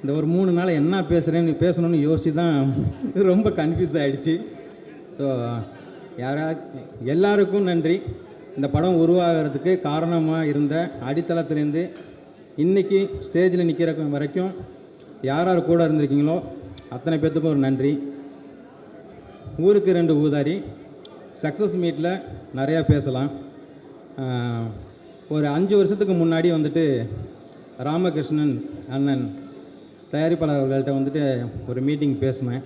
இந்த ஒரு 3 நாள் என்ன பேசணும்னு யோசித்து தான் ரொம்ப கன்ஃபியூஸ் ஆகிடுச்சு. ஸோ எல்லாருக்கும் நன்றி. இந்த படம் உருவாகிறதுக்கு காரணமாக இருந்த அடித்தளத்திலேருந்து இன்றைக்கி ஸ்டேஜில் நிற்கிற வரைக்கும் யார் யார் கூட இருந்திருக்கீங்களோ அத்தனை பேர்த்துக்கும் ஒரு நன்றி. ஊருக்கு 2 ஊதாரி சக்ஸஸ் மீட்டில் நிறையா பேசலாம். ஒரு 5 வருஷத்துக்கு முன்னாடி வந்துட்டு ராமகிருஷ்ணன் அண்ணன் தயாரிப்பாளர்கள்ட்ட வந்துட்டு ஒரு மீட்டிங் பேசினேன்.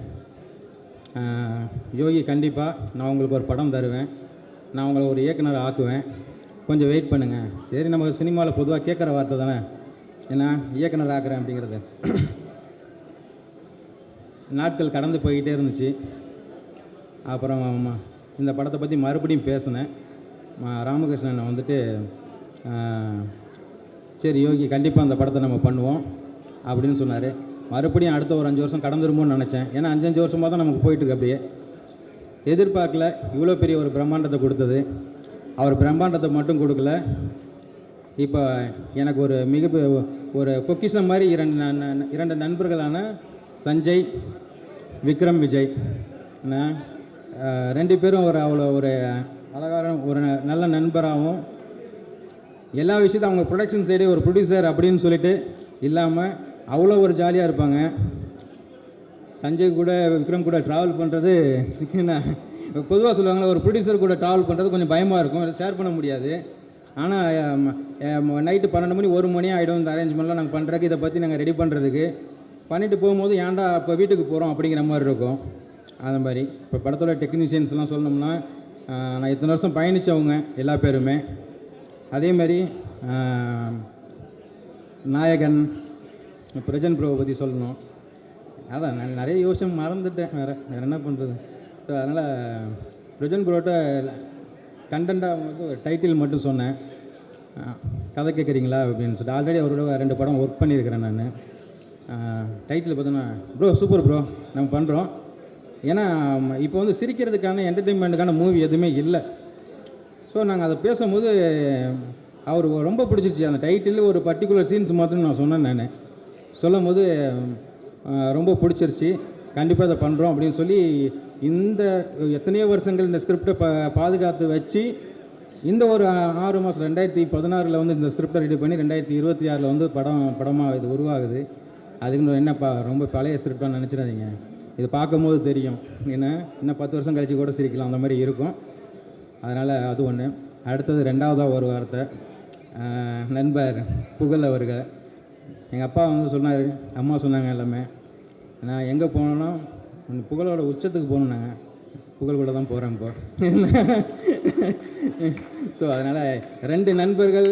யோகி கண்டிப்பாக நான் உங்களுக்கு ஒரு படம் தருவேன், நான் உங்களை ஒரு இயக்குனர் ஆக்குவேன், கொஞ்சம் வெயிட் பண்ணுங்கள். சரி, நம்ம சினிமாவில் பொதுவாக கேட்குற வார்த்தை தானே, ஏன்னா இயக்குனர் ஆக்குறேன் அப்படிங்கிறது. நாட்கள் கடந்து போய்கிட்டே இருந்துச்சு. அப்புறம் இந்த படத்தை பற்றி மறுபடியும் பேசினேன். ராமகிருஷ்ணன் வந்துட்டு சரி யோகி கண்டிப்பாக அந்த படத்தை நம்ம பண்ணுவோம் அப்படின்னு சொன்னார். மறுபடியும் அடுத்த ஒரு 5 வருஷம் கடந்துருமோன்னு நினச்சேன். ஏன்னா 5 வருஷமாக தான் நமக்கு போயிட்டுருக்கு. அப்படியே எதிர்பார்க்கல இவ்வளோ பெரிய ஒரு பிரம்மாண்டத்தை கொடுத்தது. அவர் பிரம்மாண்டத்தை மட்டும் கொடுக்கல, இப்போ எனக்கு ஒரு பொக்கிஷம் மாதிரி 2 நண்பர்களான சஞ்சய், விக்ரம், விஜய் 2 பேரும் அவ்வளோ ஒரு அழகான ஒரு நல்ல நண்பராகவும் எல்லா விஷயத்தையும் அவங்க ப்ரொடக்ஷன் சைடு ஒரு ப்ரொடியூசர் அப்படின்னு சொல்லிட்டு இல்லாமல் அவ்வளோ ஒரு ஜாலியாக இருப்பாங்க. சஞ்சய் கூட விக்ரம் கூட ட்ராவல் பண்ணுறது பொதுவாக சொல்லுவாங்களே, ஒரு ப்ரொடியூசர் கூட ட்ராவல் பண்ணுறது கொஞ்சம் பயமாக இருக்கும், ஷேர் பண்ண முடியாது. ஆனால் நைட்டு 12 மணி 1 மணி ஆகிடும் இந்த அரேஞ்ச்மெண்ட்லாம் நாங்கள் பண்ணுறதுக்கு, இதை பற்றி நாங்கள் ரெடி பண்ணுறதுக்கு. பண்ணிவிட்டு போகும்போது ஏன்டா இப்போ வீட்டுக்கு போகிறோம் அப்படிங்கிற மாதிரி இருக்கும். அந்த மாதிரி இப்போ படத்தோட டெக்னீஷியன்ஸ்லாம் சொல்லணும்னா நான் இத்தனை வருஷம் பயணித்தவங்க எல்லா பேருமே. அதேமாதிரி நாயகன் பிரஜன் ப்ரோவை பற்றி சொல்லணும். அதான் நான் நிறைய யோசனை மறந்துட்டேன், வேறு என்ன பண்ணுறது. ஸோ அதனால் பிரஜன் ப்ரோட்ட கண்டென்ட்டாக அவங்களுக்கு ஒரு டைட்டில் மட்டும் சொன்னேன், கதை கேட்குறீங்களா அப்படின்னு சொல்லிட்டு. ஆல்ரெடி அவரோட 2 படம் ஒர்க் பண்ணியிருக்கிறேன் நான். டைட்டில் பார்த்தோன்னா ப்ரோ சூப்பர் ப்ரோ நம்ம பண்ணுறோம். ஏன்னா இப்போ வந்து சிரிக்கிறதுக்கான என்டர்டெயின்மெண்ட்டுக்கான மூவி எதுவுமே இல்லை. ஸோ நாங்கள் அதை பேசும்போது அவருக்கு ரொம்ப பிடிச்சிருச்சு அந்த டைட்டில். ஒரு பர்டிகுலர் சீன்ஸ் மாத்திரம் நான் சொன்னேன். நான் சொல்லும் போது ரொம்ப பிடிச்சிருச்சு. கண்டிப்பாக அதை பண்ணுறோம் அப்படின்னு சொல்லி இந்த எத்தனையோ வருஷங்கள் இந்த ஸ்கிரிப்டை பாதுகாத்து வச்சு இந்த ஒரு 6 மாதம் 2016 வந்து இந்த ஸ்கிரிப்டை ரெடி பண்ணி 2026 வந்து படமாக இது உருவாகுது. அதுக்கு என்னப்பா ரொம்ப பழைய ஸ்கிரிப்டாக நினச்சிடாதீங்க, இது பார்க்கும்போது தெரியும், ஏன்னா இன்னும் 10 வருஷம் கழிச்சு கூட சிரிக்கலாம், அந்த மாதிரி இருக்கும். அதனால் அது ஒன்று. அடுத்தது 2வதாக ஒரு வார்த்தை, நண்பர் புகழ் அவர்கள். எங்கள் அப்பா வந்து சொன்னார், அம்மா சொன்னாங்க எல்லாமே, நான் எங்கே போனோன்னா புகழோட உச்சத்துக்கு போகணுன்னாங்க. புகழ் கூட தான் போகிறேன் இப்போ. ஸோ அதனால் 2 நண்பர்கள்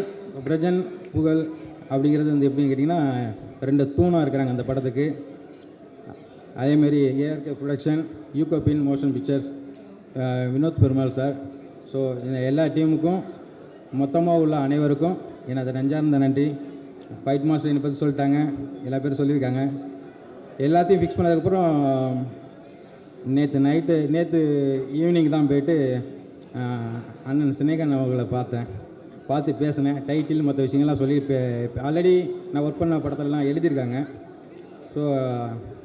பிரஜன் புகழ் அப்படிங்கிறது வந்து எப்படின்னு கேட்டிங்கன்னா 2 தூணாக இருக்கிறாங்க அந்த படத்துக்கு. அதேமாரி ஏஆர்கே ப்ரொடக்ஷன், யூகோபின் motion pictures, Vinod Perumal sir. So இந்த எல்லா டீமுக்கும் மொத்தமாக உள்ள அனைவருக்கும் எனது நெஞ்சார்ந்த நன்றி. ஃபைட் மாஸ்டர் என்னை பற்றி சொல்லிட்டாங்க, எல்லா பேரும் சொல்லியிருக்காங்க. எல்லாத்தையும் ஃபிக்ஸ் பண்ணதுக்கப்புறம் நேற்று ஈவினிங் தான் போயிட்டு அண்ணன் சினேகன் அவர்களை பார்த்து பேசினேன். டைட்டில் மற்ற விஷயங்கள்லாம் சொல்லி ஆல்ரெடி நான் ஒர்க் பண்ண படத்திலலாம் எழுதியிருக்காங்க. ஸோ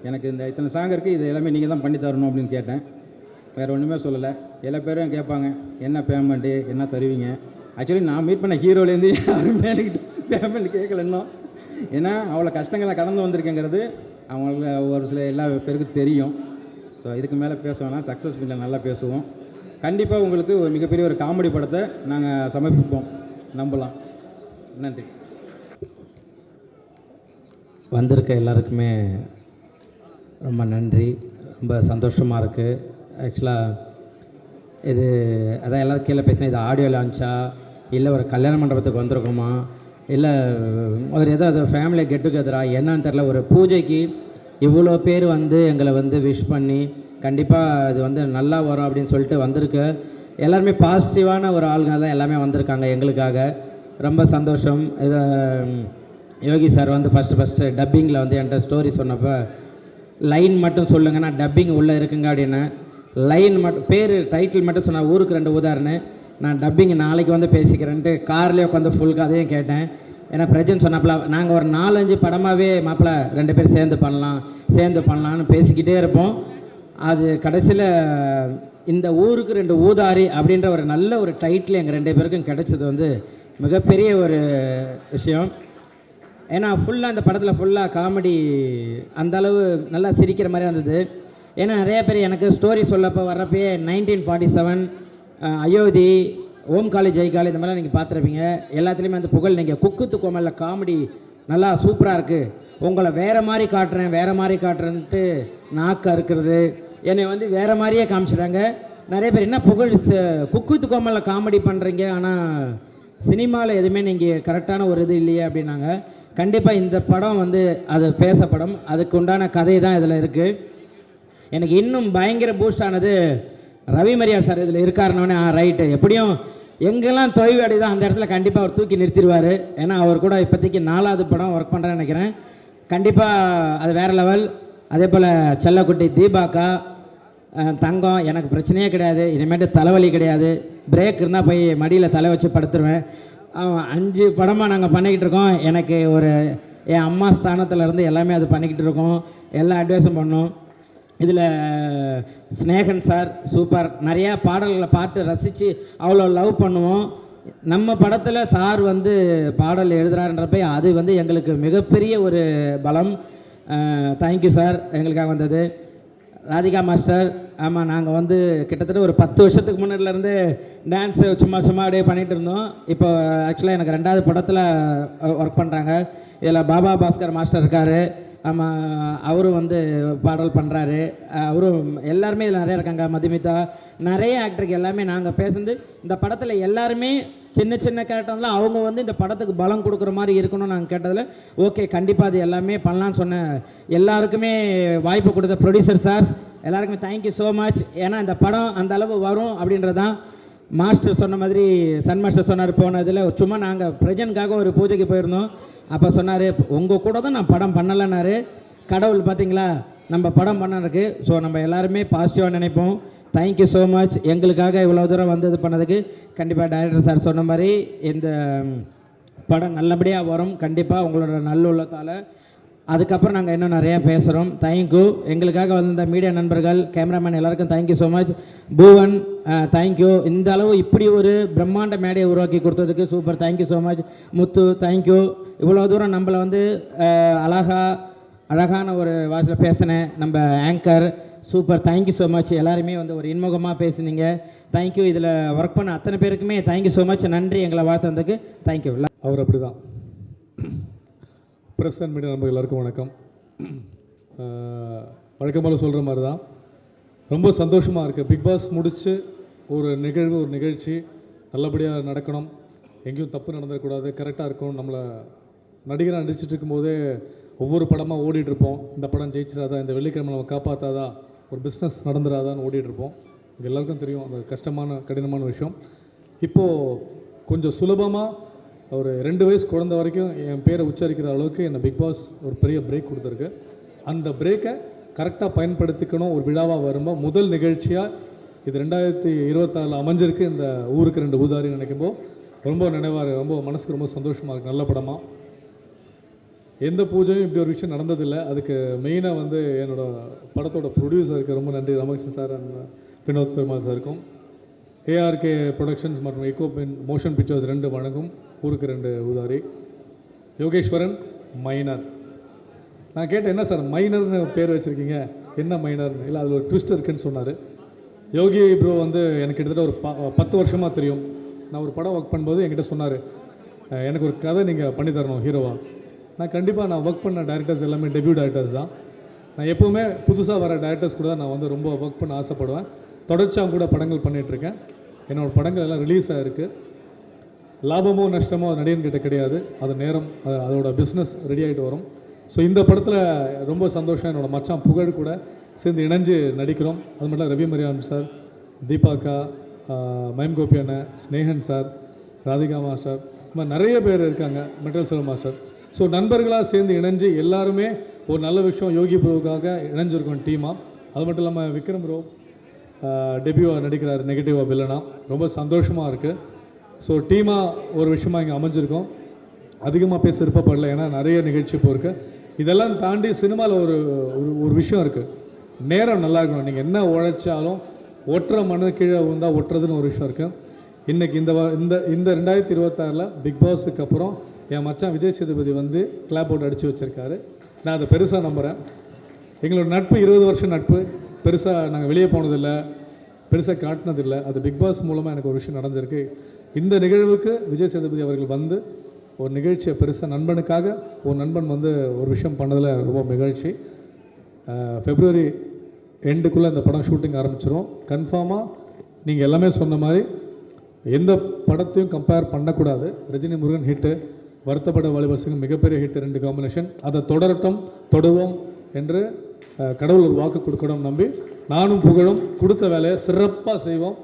எனக்கு இத்தனை சாங் இருக்குது, இது எல்லாமே நீங்கள் தான் பண்ணி தரணும் அப்படின்னு கேட்டேன். வேறு ஒன்றுமே சொல்லலை. எல்லா பேரும் கேட்பாங்க என்ன பேமெண்ட்டு என்ன தருவீங்க. ஆக்சுவலி நான் மீட் பண்ண ஹீரோலேருந்து யாருமே எனக்கு பேமெண்ட் கேட்கல இன்னும். ஏன்னா அவ்வளோ கஷ்டங்களை கடந்து வந்திருக்கேங்கிறது அவங்களுக்கு ஒரு சில எல்லா பேருக்கும் தெரியும். ஸோ இதுக்கு மேலே பேசுவோன்னா சக்ஸஸ்ஃபுல்லாக நல்லா பேசுவோம். கண்டிப்பாக உங்களுக்கு ஒரு மிகப்பெரிய ஒரு காமெடி படத்தை நாங்கள் சமர்ப்பிப்போம், நம்பலாம். நன்றி. வந்திருக்க எல்லாருக்குமே ரொம்ப நன்றி. ரொம்ப சந்தோஷமாக இருக்குது. ஆக்சுவலாக இது அதான் எல்லோரும் கீழே பேசினேன், இது ஆடியோ லான்ச்சா இல்லை ஒரு கல்யாண மண்டபத்துக்கு வந்திருக்கோமா, இல்லை ஒரு ஏதாவது ஃபேமிலி கெட் டுகெதரா என்னன்னு தெரில, ஒரு பூஜைக்கு இவ்வளோ பேர் வந்து எங்களை வந்து விஷ் பண்ணி கண்டிப்பாக இது வந்து நல்லா வரும் அப்படின்னு சொல்லிட்டு வந்திருக்கு. எல்லாருமே பாசிட்டிவான ஒரு ஆளுங்க தான் எல்லாமே வந்திருக்காங்க எங்களுக்காக. ரொம்ப சந்தோஷம். இதை யோகி சார் வந்து ஃபஸ்ட்டு டப்பிங்கில் வந்து என்கிட்ட ஸ்டோரி சொன்னப்போ லைன் மட்டும் சொல்லுங்கன்னா டப்பிங் உள்ளே இருக்குங்க அப்படின்னு லைன் மட்டும் பேர் டைட்டில் மட்டும் சொன்னார். ஊருக்கு 2 ஊதாருன்னு. நான் டப்பிங் நாளைக்கு வந்து பேசிக்கிறேன்ட்டு கார்லேயே உட்காந்து ஃபுல் கதையும் கேட்டேன். ஏன்னா பிரஜன் சொன்னாப்புல நாங்கள் ஒரு 4-5 படமாகவே மாப்பிள்ள 2 பேர் சேர்ந்து பண்ணலான்னு பேசிக்கிட்டே இருப்போம். அது கடைசியில் இந்த ஊருக்கு 2 ஊதாரி அப்படின்ற ஒரு நல்ல ஒரு டைட்டில் எங்கள் 2 பேருக்கும் கிடைச்சது வந்து மிகப்பெரிய ஒரு விஷயம். ஏன்னா ஃபுல்லாக அந்த படத்தில் ஃபுல்லாக காமெடி அந்தளவு நல்லா சிரிக்கிற மாதிரி இருந்தது. ஏன்னா நிறைய பேர் எனக்கு ஸ்டோரி சொல்லப்போ வர்றப்பயே 1947 அயோத்தி, ஓம் காளி ஜெய் காளி இந்த மாதிரிலாம் நீங்கள் பார்த்துருப்பீங்க. எல்லாத்துலேயுமே அந்த புகழ் நீங்கள் குக்குத்து கோமலில் காமெடி நல்லா சூப்பராக இருக்குது, உங்களை வேறு மாதிரி காட்டுறேன்ட்டு நாக்கு அறுக்கிறது, என்னை வந்து வேறு மாதிரியே காமிச்சிட்டாங்க. நிறைய பேர் என்ன புகழ் குக்குத்து கோமலில் காமெடி பண்ணுறீங்க, ஆனால் சினிமாவில் எதுவுமே நீங்கள் கரெக்டான ஒரு இது இல்லையே அப்படின்னாங்க. கண்டிப்பாக இந்த படம் வந்து அது பேசப்படும், அதுக்கு உண்டான கதை தான் இதில் இருக்குது. எனக்கு இன்னும் பயங்கர பூஸ்ட் ஆனது ரவி மரியா சார் இதில் இருக்காருன்னொன்னே ரைட்டு, எப்படியும் எங்கெல்லாம் தொய்வு அடையுதோ அந்த இடத்துல கண்டிப்பாக அவர் தூக்கி நிறுத்திடுவார். ஏன்னா அவர் கூட இப்போதைக்கு 4வது படம் ஒர்க் பண்ணுறேன்னு நினைக்கிறேன். கண்டிப்பாக அது வேறு லெவல். அதே போல் செல்லக்குட்டி தீபாக்கா, தங்கம், எனக்கு பிரச்சனையே கிடையாது, இனிமேட்டு தலைவலி கிடையாது, பிரேக் இருந்தால் போய் மடியில் தலை வச்சு படுத்துருவேன். 5 படமாக நாங்கள் பண்ணிக்கிட்டு இருக்கோம். எனக்கு ஒரு என் அம்மா ஸ்தானத்துலேருந்து எல்லாமே அது பண்ணிக்கிட்டு இருக்கோம், எல்லா அட்வைஸும் பண்ணோம். இதில் ஸ்னேகன் சார் சூப்பர், நிறையா பாடல்களை பாட்டு ரசித்து அவ்வளோ லவ் பண்ணுவோம். நம்ம படத்தில் சார் வந்து பாடல் எழுதுகிறாருன்றப்ப அது வந்து எங்களுக்கு மிகப்பெரிய ஒரு பலம். தேங்க்யூ சார் எங்களுக்காக வந்தது. ராதிகா மாஸ்டர், ஆமாம் நாங்கள் வந்து கிட்டத்தட்ட ஒரு 10 வருஷத்துக்கு முன்னாடிலேருந்து டான்ஸு சும்மா அப்படியே பண்ணிகிட்டு இருந்தோம். இப்போ ஆக்சுவலாக எனக்கு 2வது படத்தில் ஒர்க் பண்ணுறாங்க. இதில் பாபா பாஸ்கர் மாஸ்டர் இருக்கார். ஆமாம், அவரும் வந்து பாடல் பண்ணுறாரு. அவரும் எல்லாருமே இதில் நிறையா இருக்காங்க. மதுமிதா, நிறைய ஆக்டருக்கு எல்லாமே நாங்கள் பேசுனது இந்த படத்தில் எல்லாருமே சின்ன கேரக்டர்லாம் அவங்க வந்து இந்த படத்துக்கு பலம் கொடுக்குற மாதிரி இருக்கணும்னு நாங்கள் கேட்டதில் ஓகே கண்டிப்பாக அது எல்லாமே பண்ணலான்னு சொன்ன எல்லாருக்குமே வாய்ப்பு கொடுத்த ப்ரொடியூசர் சார்ஸ் எல்லாருக்குமே தேங்க்யூ ஸோ மச். ஏன்னா இந்த படம் அந்த அளவு வரும் அப்படின்றதான் மாஸ்டர் சொன்ன மாதிரி சன் மாஸ்டர் சொன்னார். போனதில் சும்மா நாங்கள் பிரஜனுக்காக ஒரு பூஜைக்கு போயிருந்தோம். அப்போ சொன்னார் உங்கள் கூட தான் நான் படம் பண்ணலைன்னாரு. கடவுள் பார்த்தீங்களா நம்ம படம் பண்ணறதுக்கு. ஸோ நம்ம எல்லாருமே பாசிட்டிவாக நினைப்போம். Thank you so much. எங்களுக்காக இவ்வளோ தூரம் வந்து இது பண்ணதுக்கு கண்டிப்பாக டைரக்டர் சார் சொன்ன மாதிரி இந்த படம் நல்லபடியாக வரும் கண்டிப்பாக உங்களோட நல்லுள்ளத்தால். அதுக்கப்புறம் நாங்கள் இன்னும் நிறையா பேசுகிறோம். தேங்க்யூ. எங்களுக்காக வந்த மீடியா நண்பர்கள், கேமராமேன் எல்லாருக்கும் thank you so much. Poovan thank you. இந்த அளவு இப்படி ஒரு பிரம்மாண்ட மேடையை உருவாக்கி கொடுத்ததுக்கு super, thank you so much. Muthu thank you. இவ்வளோ தூரம் நம்மளை வந்து அழகான ஒரு வாய்ஸில் பேசினேன் நம்ம anchor super, thank you so much. எல்லாருமே வந்து ஒரு இன்முகமாக பேசுனீங்க, தேங்க்யூ. இதில் ஒர்க் பண்ண அத்தனை பேருக்குமே தேங்க்யூ ஸோ மச். நன்றி எங்களை வாழ்த்ததுக்கு தேங்க்யூ. அவர் அப்படி தான். ப்ரெஸ் அண்ட் மீடியா நண்பர்கள் எல்லாருக்கும் வணக்கம். வழக்கம் போல் சொல்கிற மாதிரி தான் ரொம்ப சந்தோஷமாக இருக்குது. பிக் பாஸ் முடித்து ஒரு நிகழ்ச்சி நல்லபடியாக நடக்கணும், எங்கேயும் தப்பு நடந்துடக்கூடாது, கரெக்டாக இருக்கணும். நம்மளை நடிகராக நடிச்சிட்டு இருக்கும்போதே ஒவ்வொரு படமாக ஓடிட்டுருப்போம். இந்த படம் ஜெயிச்சிடாதா, இந்த வெள்ளிக்கிழமை நம்ம காப்பாற்றாதா, ஒரு பிஸ்னஸ் நடந்துடாதான்னு ஓடிட்டுருப்போம். இங்கே எல்லாருக்கும் தெரியும் அந்த கடினமான விஷயம். இப்போது கொஞ்சம் சுலபமாக ஒரு 2 வயசு குழந்தை வரைக்கும் என் பேரை உச்சரிக்கிற அளவுக்கு என்னை பிக் பாஸ் ஒரு பெரிய பிரேக் கொடுத்துருக்கு. அந்த பிரேக்கை கரெக்டாக பயன்படுத்திக்கணும். ஒரு விழாவாக வரும்போது முதல் நிகழ்ச்சியாக இது 2026 அமைஞ்சிருக்கு. இந்த ஊருக்கு 2 ஊதாரி நினைக்கும்போது ரொம்ப நினைவாக, ரொம்ப மனசுக்கு ரொம்ப சந்தோஷமாக இருக்குது. நல்ல படமாக எந்த பூஜையும் இப்படி ஒரு விஷயம் நடந்ததில்லை. அதுக்கு மெயினாக வந்து என்னோடய படத்தோட ப்ரொடியூசருக்கு ரொம்ப நன்றி, ரமகிருஷ்ணன் சார் அண்ட் வினோத் பெருமாள் சாருக்கும். ஏஆர்கே ப்ரொடக்ஷன்ஸ் மற்றும் எக்கோ மோஷன் பிக்சர்ஸ் 2 வழங்கும் ஊருக்கு 2 ஊதாரி. யோகேஸ்வரன் மைனர். நான் கேட்டேன் என்ன சார் மைனர்னு பேர் வச்சுருக்கீங்க, என்ன மைனர்னு? இல்லை அதில் ஒரு ட்விஸ்ட் இருக்குன்னு சொன்னார். யோகி ப்ரோ வந்து எனக்கு கிட்டத்தட்ட ஒரு 10 வருஷமாக தெரியும். நான் ஒரு படம் ஒர்க் பண்ணும்போது என்கிட்ட சொன்னார் எனக்கு ஒரு கதை நீங்கள் பண்ணித்தரணும் ஹீரோவா. நான் கண்டிப்பாக நான் ஒர்க் பண்ண டேரக்டர்ஸ் எல்லாமே டெபியூ டேரக்டர்ஸ் தான். நான் எப்போவுமே புதுசாக வர டேரக்டர்ஸ் கூட நான் வந்து ரொம்ப ஒர்க் பண்ண ஆசைப்படுவேன். தொடர்ச்சியாக கூட படங்கள் பண்ணிகிட்ருக்கேன். என்னோடய படங்கள் எல்லாம் ரிலீஸ் ஆகிருக்கு. லாபமோ நஷ்டமோ நடிகன்கிட்ட கிடையாது, அது நேரம், அதோட பிஸ்னஸ் ரெடி ஆகிட்டு வரும். ஸோ இந்த படத்தில் ரொம்ப சந்தோஷம், என்னோடய மச்சான் புகழ் கூட சேர்ந்து இணைஞ்சு நடிக்கிறோம். அது மட்டும் இல்லை, ரவி மரியான் சார், தீபாக்கா, மயம் கோபி அண்ணன், ஸ்னேகன் சார், ராதிகா மாஸ்டர், இந்த மாதிரி நிறைய பேர் இருக்காங்க, மெட்டல் செல்வம் மாஸ்டர். ஸோ நண்பர்களாக சேர்ந்து இணைஞ்சு எல்லாருமே ஒரு நல்ல விஷயம் யோகி ப்ரோவுக்காக இணைஞ்சிருக்கோம் டீமாக. அது மட்டும் இல்லாமல் விக்ரம் ப்ரோ டெபியூவாக நடிக்கிறார் நெகட்டிவாக வில்லனா, ரொம்ப சந்தோஷமாக இருக்குது. ஸோ டீமாக ஒரு விஷயமாக இங்கே அமைஞ்சிருக்கோம். அதிகமாக பேச விருப்பப்படல, ஏன்னா நிறைய நிகழ்ச்சி இப்போ இருக்குது. இதெல்லாம் தாண்டி சினிமாவில் ஒரு விஷயம் இருக்குது, நேரம் நல்லா இருக்கணும். நீங்கள் என்ன உழைச்சாலும் ஒட்டுற மண்ணு கீழே வந்தால் ஒட்டுறதுன்னு ஒரு விஷயம் இருக்குது. இன்றைக்கி இந்த 2026 பிக் பாஸுக்கு அப்புறம் என் மச்சான் விஜய் சேதுபதி வந்து கிளாப் அவுட் அடித்து வச்சுருக்காரு. நான் அதை பெருசாக நம்புகிறேன். எங்களோட நட்பு 20 வருஷம் நட்பு, பெருசாக நாங்கள் வெளியே போனதில்லை, பெருசாக காட்டினதில்லை. அது பிக் பாஸ் மூலமாக எனக்கு ஒரு விஷயம் நடந்திருக்கு. இந்த நிகழ்வுக்கு விஜய் சேதுபதி அவர்கள் வந்து ஒரு நிகழ்ச்சியை பெருசாக நண்பனுக்காக ஒரு நண்பன் வந்து ஒரு விஷயம் பண்ணதில் ரொம்ப மகிழ்ச்சி. February எண்டுக்குள்ளே இந்த படம் ஷூட்டிங் ஆரம்பிச்சிடும். கன்ஃபார்மாக நீங்கள் எல்லாமே சொன்ன மாதிரி எந்த படத்தையும் கம்பேர் பண்ணக்கூடாது. ரஜினி முருகன் ஹிட்டு, வருத்தப்பட வாலிபர்ஸுக்கு மிகப்பெரிய ஹிட்டு, 2 காம்பினேஷன். அதை தொடருவோம் என்று கடவுள் ஒரு வாக்கு கொடுக்கணும் நம்பி நானும் புகழும் கொடுத்த வேலையை சிறப்பாக செய்வோம்.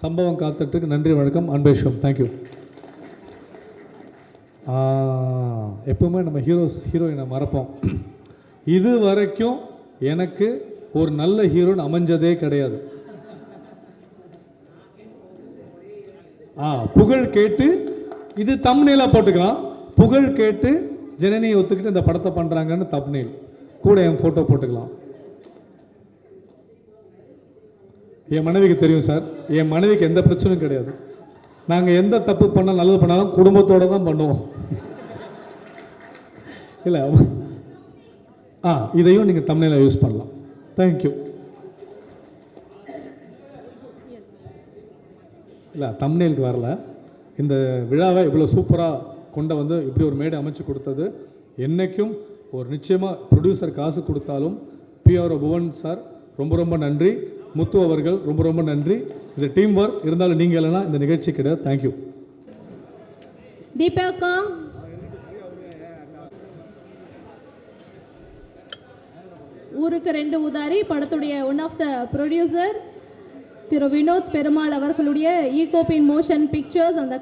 சம்பவம் காத்துட்டுருக்கு. நன்றி, வணக்கம், அன்பேஷம், தேங்க்யூ. எப்பவுமே நம்ம ஹீரோயினை மறப்போம். இது வரைக்கும் எனக்கு ஒரு நல்ல ஹீரோயின் அமைஞ்சதே கிடையாது. புகழ் கேட்டு இது தம்ப்நெயிலாக போட்டுக்கலாம். புகழ் கேட்டு ஜனனியை ஒத்துக்கிட்டு இந்த படத்தை பண்ணுறாங்கன்னு தம்ப்நெயில் கூட என் ஃபோட்டோ போட்டுக்கலாம். என் மனைவிக்கு தெரியும் சார், என் மனைவிக்கு எந்த பிரச்சனையும் கிடையாது. நாங்கள் எந்த தப்பு பண்ணாலும் நல்லது பண்ணாலும் குடும்பத்தோடு தான் பண்ணுவோம். இல்லை, இதையும் நீங்கள் தம்ப்நெயிலாக யூஸ் பண்ணலாம். தேங்க்யூ. இல்லை, தம்ப்நெயிலுக்கு வரல. இந்த விழாவை இவ்வளோ சூப்பராக கொண்ட வந்து இப்படி ஒரு மேடை அமைச்சு கொடுத்தது என்றைக்கும் ஒரு நிச்சயமாக ப்ரொடியூசர் காசு கொடுத்தாலும் பிஆர்ஓ புவன் சார் ரொம்ப ரொம்ப நன்றி. முத்து அவர்கள் ரொம்ப ரொம்ப நன்றி. இது டீம் ஒர்க், இருந்தாலும் நீங்கள் இல்லைன்னா இந்த நிகழ்ச்சி கிடையாது. தேங்க்யூ. தீபாக்கா, ஊருக்கு 2 உதாரி படத்துடைய ஒன் ஆஃப் த ப்ரொடியூசர் திரு வினோத் பெருமாள் அவர்களுடைய ஈகோபின் மோஷன் பிக்சர்ஸ் அந்த